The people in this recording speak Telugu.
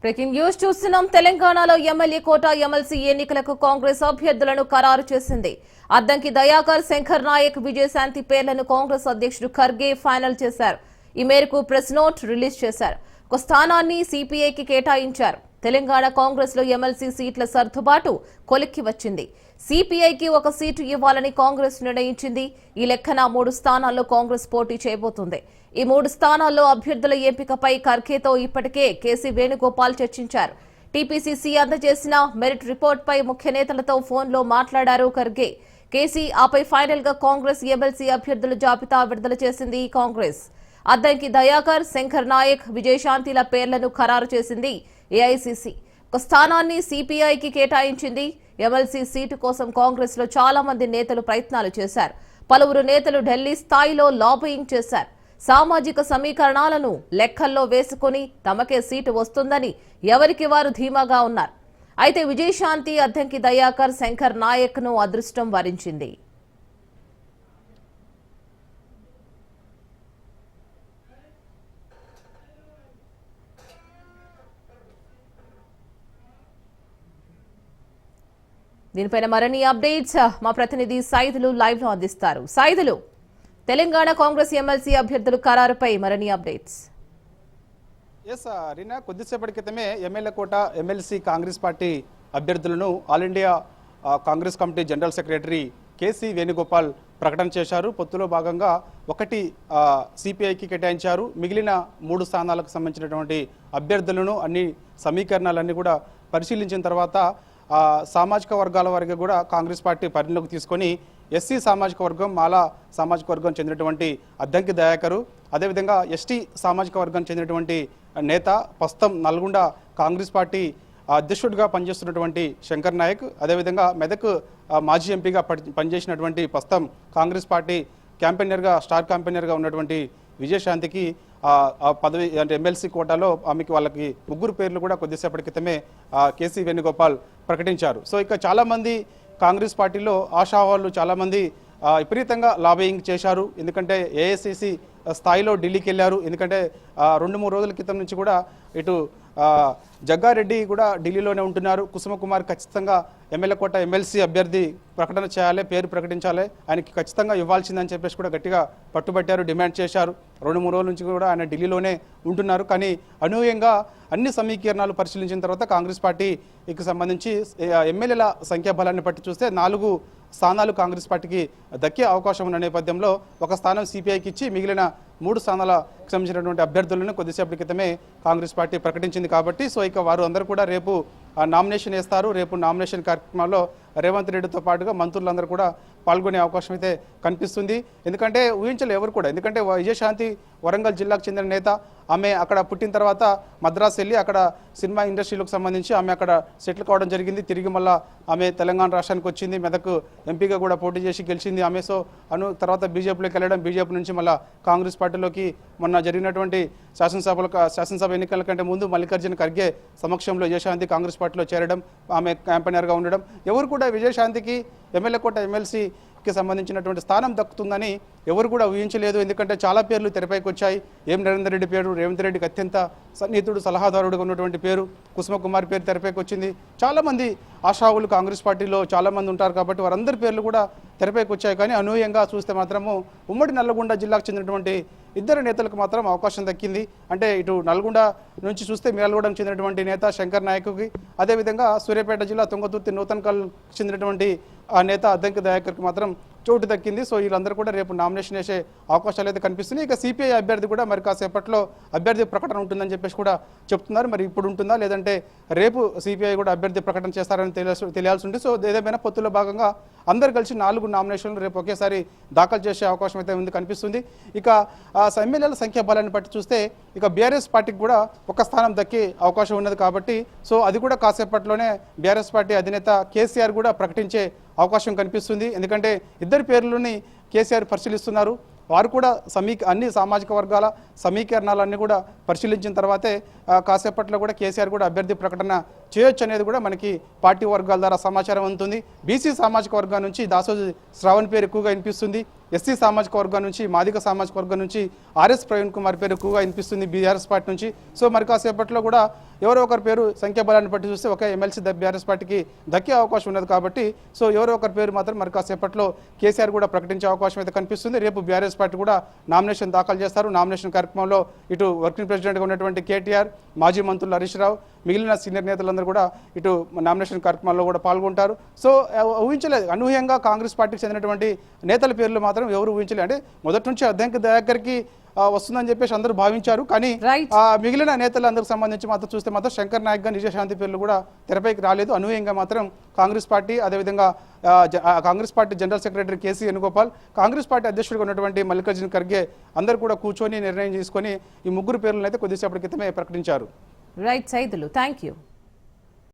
బ్రేకింగ్ న్యూస్ చూస్తున్నాం. తెలంగాణలో ఎమ్మెల్యే కోట ఎమ్మెల్సీ ఎన్నికలకు కాంగ్రెస్ అభ్యర్థులను ఖరారు చేసింది. అద్దంకి దయాకర్, శంకర్ నాయక్, విజయశాంతి పేర్లను కాంగ్రెస్ అధ్యక్షుడు ఖర్గే ఫైనల్ చేశారు. ఈ మేరకు ప్రెస్ నోట్ రిలీజ్ చేశారు. ఒక స్థానాన్ని సిపిఐకి కేటాయించారు. తెలంగాణ కాంగ్రెస్ లో ఎమ్మెల్సీ సీట్ల సర్దుబాటు కొలిక్కి వచ్చింది. సిపిఐకి ఒక సీటు ఇవ్వాలని కాంగ్రెస్ నిర్ణయించింది. ఈ లెక్కన 3 స్థానాల్లో కాంగ్రెస్ పోటీ చేయబోతుంది. ఈ 3 స్థానాల్లో అభ్యర్థుల ఎంపికపై ఖర్గేతో ఇప్పటికే కేసీ వేణుగోపాల్ చర్చించారు. టీపీసీసీ అందజేసిన మెరిట్ రిపోర్ట్ పై ముఖ్య నేతలతో ఫోన్లో మాట్లాడారు ఖర్గే. కేసీ ఆపై ఫైనల్ గా కాంగ్రెస్ ఎమ్మెల్సీ అభ్యర్థుల జాబితా విడుదల చేసింది కాంగ్రెస్. అద్దంకి దయాకర్, శంకర్ నాయక్, విజయశాంతిల పేర్లను ఖరారు చేసింది ఏఐసీసీ. ఒక స్థానాన్ని సిపిఐకి కేటాయించింది. ఎమ్మెల్సీ సీటు కోసం కాంగ్రెస్ లో చాలా మంది నేతలు ప్రయత్నాలు చేశారు. పలువురు నేతలు ఢిల్లీ స్థాయిలో లాబియింగ్ చేశారు. సామాజిక సమీకరణాలను లెక్కల్లో వేసుకుని తమకే సీటు వస్తుందని ఎవరికి వారు ధీమాగా ఉన్నారు. అయితే విజయశాంతి, అద్దంకి దయాకర్, శంకర్ నాయక్ ను అదృష్టం వరించింది. దీనిపైన మరిన్ని అప్డేట్స్ మా ప్రతినిధి సైదులు లైవ్ లో అందిస్తారు. సైదులు, తెలంగాణ కాంగ్రెస్ ఎమ్మెల్సీ అభ్యర్థుల ఖరారుపై మరిన్ని అప్డేట్స్. రీనా, కొద్దిసేపటి క్రితమే MLA quota MLC Congress party అభ్యర్థులను all India Congress committee general secretary KC Venugopal ప్రకటన చేశారు. పొత్తులో భాగంగా ఒకటి సిపిఐకి కేటాయించారు. మిగిలిన 3 స్థానాలకు సంబంధించినటువంటి అభ్యర్థులను అన్ని సమీకరణాలన్నీ కూడా పరిశీలించిన తర్వాత సామాజిక వర్గాల వారికి కూడా కాంగ్రెస్ పార్టీ పరిగణలోకి తీసుకొని ఎస్సీ సామాజిక వర్గం, మాలా సామాజిక వర్గం చెందినటువంటి అద్దంకి దయాకరు, అదేవిధంగా ఎస్టీ సామాజిక వర్గం చెందినటువంటి నేత ప్రస్తుతం నల్గొండ కాంగ్రెస్ పార్టీ అధ్యక్షుడిగా పనిచేస్తున్నటువంటి శంకర్ నాయక్, అదేవిధంగా మెదక్ మాజీ ఎంపీగా పనిచేసినటువంటి ప్రస్తుతం కాంగ్రెస్ పార్టీ క్యాంపెయినర్గా స్టార్ క్యాంపెయినర్గా ఉన్నటువంటి విజయశాంతికి పదవి అంటే ఎమ్మెల్సీ కోటాలో ఆమెకి వాళ్ళకి 3 పేర్లు కూడా కొద్దిసేపటి క్రితమే కేసీ వేణుగోపాల్ ప్రకటించారు. సో ఇక చాలామంది కాంగ్రెస్ పార్టీలో ఆశావాళ్ళు చాలామంది విపరీతంగా లాబియింగ్ చేశారు. ఎందుకంటే ఏఐసిసి స్థాయిలో ఢిల్లీకి వెళ్ళారు. ఎందుకంటే 2-3 రోజుల క్రితం నుంచి కూడా ఇటు జగ్గారెడ్డి కూడా ఢిల్లీలోనే ఉంటున్నారు. కుసుమ కుమార్ ఖచ్చితంగా ఎమ్మెల్యే కోట ఎమ్మెల్సీ అభ్యర్థి ప్రకటన చేయాలి, పేరు ప్రకటించాలి, ఆయనకి ఖచ్చితంగా ఇవ్వాల్సిందని చెప్పేసి కూడా గట్టిగా పట్టుబట్టారు, డిమాండ్ చేశారు. 2-3 రోజుల నుంచి కూడా ఆయన ఢిల్లీలోనే ఉంటున్నారు. కానీ అనూహ్యంగా అన్ని సమీకరణాలు పరిశీలించిన తర్వాత కాంగ్రెస్ పార్టీకి సంబంధించి ఎమ్మెల్యేల సంఖ్యాబలాన్ని బట్టి చూస్తే 4 స్థానాలు కాంగ్రెస్ పార్టీకి దక్కే అవకాశం ఉన్న నేపథ్యంలో ఒక స్థానం సిపిఐకి ఇచ్చి మిగిలిన 3 స్థానాలకు సంబంధించినటువంటి అభ్యర్థులను కొద్దిసేపటి క్రితమే కాంగ్రెస్ పార్టీ ప్రకటించింది. కాబట్టి సో ఇక వారు అందరూ కూడా రేపు నామినేషన్ వేస్తారు. రేపు నామినేషన్ కార్యక్రమాల్లో రేవంత్ రెడ్డితో పాటుగా మంత్రులందరూ కూడా పాల్గొనే అవకాశం అయితే కనిపిస్తుంది. ఎందుకంటే ఊహించలేదు ఎవరు కూడా. ఎందుకంటే విజయశాంతి వరంగల్ జిల్లాకు చెందిన నేత. ఆమె అక్కడ పుట్టిన తర్వాత మద్రాసు వెళ్ళి అక్కడ సినిమా ఇండస్ట్రీలకు సంబంధించి ఆమె అక్కడ సెటిల్ కావడం జరిగింది. తిరిగి మళ్ళీ ఆమె తెలంగాణ రాష్ట్రానికి వచ్చింది. మెదక్ ఎంపీగా కూడా పోటీ చేసి గెలిచింది ఆమె. సో తర్వాత బీజేపీలోకి వెళ్ళడం, బీజేపీ నుంచి మళ్ళీ కాంగ్రెస్ పార్టీలోకి మొన్న జరిగినటువంటి శాసనసభ ఎన్నికల కంటే ముందు మల్లికార్జున ఖర్గే సమక్షంలో విజయశాంతి కాంగ్రెస్ పార్టీలో చేరడం, ఆమె క్యాంపెయినర్గా ఉండడం, ఎవరు కూడా విజయశాంతికి ఎమ్మెల్యే కోట ఎమ్మెల్సీకి సంబంధించినటువంటి స్థానం దక్కుతుందని ఎవరు కూడా ఊహించలేదు. ఎందుకంటే చాలా పేర్లు తెరపైకి వచ్చాయి. నరేందర్ రెడ్డి పేరు, రేవంత్ రెడ్డికి అత్యంత సన్నిహితుడు సలహాదారుడుగా ఉన్నటువంటి పేరు కుసుమ కుమార్ పేరు తెరపైకి వచ్చింది. చాలామంది ఆశావులు కాంగ్రెస్ పార్టీలో చాలామంది ఉంటారు కాబట్టి వారందరి పేర్లు కూడా తెరపైకి వచ్చాయి. కానీ అనూహ్యంగా చూస్తే మాత్రము ఉమ్మడి నల్లగొండ జిల్లాకు చెందినటువంటి 2 నేతలకు మాత్రం అవకాశం దక్కింది. అంటే ఇటు నల్గొండ నుంచి చూస్తే మిర్యాలగూడెం చెందినటువంటి నేత శంకర్ నాయక్కి, అదేవిధంగా సూర్యాపేట జిల్లా తుంగతుర్తి నూతన్కల్ చెందినటువంటి ఆ నేత అద్దంకి దయాకర్కి మాత్రం చోటు దక్కింది. సో వీళ్ళందరూ కూడా రేపు నామినేషన్ వేసే అవకాశాలు అయితే కనిపిస్తున్నాయి. ఇక సిపిఐ అభ్యర్థి కూడా మరి కాసేపట్లో అభ్యర్థి ప్రకటన ఉంటుందని చెప్పేసి కూడా చెప్తున్నారు. మరి ఇప్పుడు ఉంటుందా లేదంటే రేపు సిపిఐ కూడా అభ్యర్థి ప్రకటన చేస్తారని తెలియాల్సి ఉంది. సో ఏదేమైనా పొత్తులో భాగంగా అందరు కలిసి 4 నామినేషన్లు రేపు ఒకేసారి దాఖలు చేసే అవకాశం అయితే ఉంది కనిపిస్తుంది. ఇక ఎమ్మెల్యేల సంఖ్యా బలాన్ని బట్టి చూస్తే ఇక బీఆర్ఎస్ పార్టీకి కూడా ఒక స్థానం దక్కే అవకాశం ఉన్నది. కాబట్టి సో అది కూడా కాసేపట్లోనే బీఆర్ఎస్ పార్టీ అధినేత కేసీఆర్ కూడా ప్రకటించే అవకాశం కనిపిస్తుంది. ఎందుకంటే 2 పేర్లని కేసీఆర్ పరిశీలిస్తున్నారు. వారు కూడా అన్ని సామాజిక వర్గాల సమీకరణాలన్నీ కూడా పరిశీలించిన తర్వాతే కాసేపట్లో కూడా కేసీఆర్ కూడా అభ్యర్థి ప్రకటన చేయొచ్చు అనేది కూడా మనకి పార్టీ వర్గాల ద్వారా సమాచారం అందుతుంది. బీసీ సామాజిక వర్గం నుంచి దాసోజు శ్రావణ్ పేరు ఎక్కువగా వినిపిస్తుంది. ఎస్సీ సామాజిక వర్గం నుంచి, మాదిగ సామాజిక వర్గం నుంచి ఆర్ఎస్ ప్రవీణ్ కుమార్ పేరు ఎక్కువగా వినిపిస్తుంది బీఆర్ఎస్ పార్టీ నుంచి. సో మరి కాసేపట్లో కూడా ఎవరో ఒకరి పేరు సంఖ్యాబలాన్ని బట్టి చూస్తే ఒక ఎమ్మెల్సీ బీఆర్ఎస్ పార్టీకి దక్కే అవకాశం ఉన్నది కాబట్టి సో ఎవరో ఒకరి పేరు మాత్రం మరి కాసేపట్లో కేసీఆర్ కూడా ప్రకటించే అవకాశం అయితే కనిపిస్తుంది. రేపు బీఆర్ఎస్ పార్టీ కూడా నామినేషన్ దాఖలు చేస్తారు. నామినేషన్ కార్యక్రమంలో ఇటు వర్కింగ్ ప్రెసిడెంట్గా ఉన్నటువంటి కేటీఆర్, మాజీ మంత్రులు హరీష్ రావు, మిగిలిన సీనియర్ నేతలందరూ కూడా ఇటు నామినేషన్ కార్యక్రమాల్లో కూడా పాల్గొంటారు. సో ఊహించలేదు, అనూహ్యంగా కాంగ్రెస్ పార్టీకి చెందినటువంటి నేతల పేర్లు మాత్రం ఎవరు ఊహించలేదు. అంటే మొదటి నుంచి అద్దంకి దగ్గరికి వస్తుందని చెప్పేసి అందరూ భావించారు. కానీ మిగిలిన నేతలందరికి సంబంధించి మాత్రం చూస్తే మాత్రం శంకర్ నాయక్ గా నిజశాంతి పేర్లు కూడా తెరపైకి రాలేదు. అనూహ్యంగా మాత్రం కాంగ్రెస్ పార్టీ, అదేవిధంగా Congress party general secretary KC Venugopal, Congress party అధ్యక్షుడిగా ఉన్నటువంటి మల్లికార్జున ఖర్గే అందరూ కూడా కూర్చొని నిర్ణయం తీసుకొని ఈ ముగ్గురు పేర్లను అయితే కొద్దిసేపటి క్రితమే ప్రకటించారు. Right Saidulu, thank you.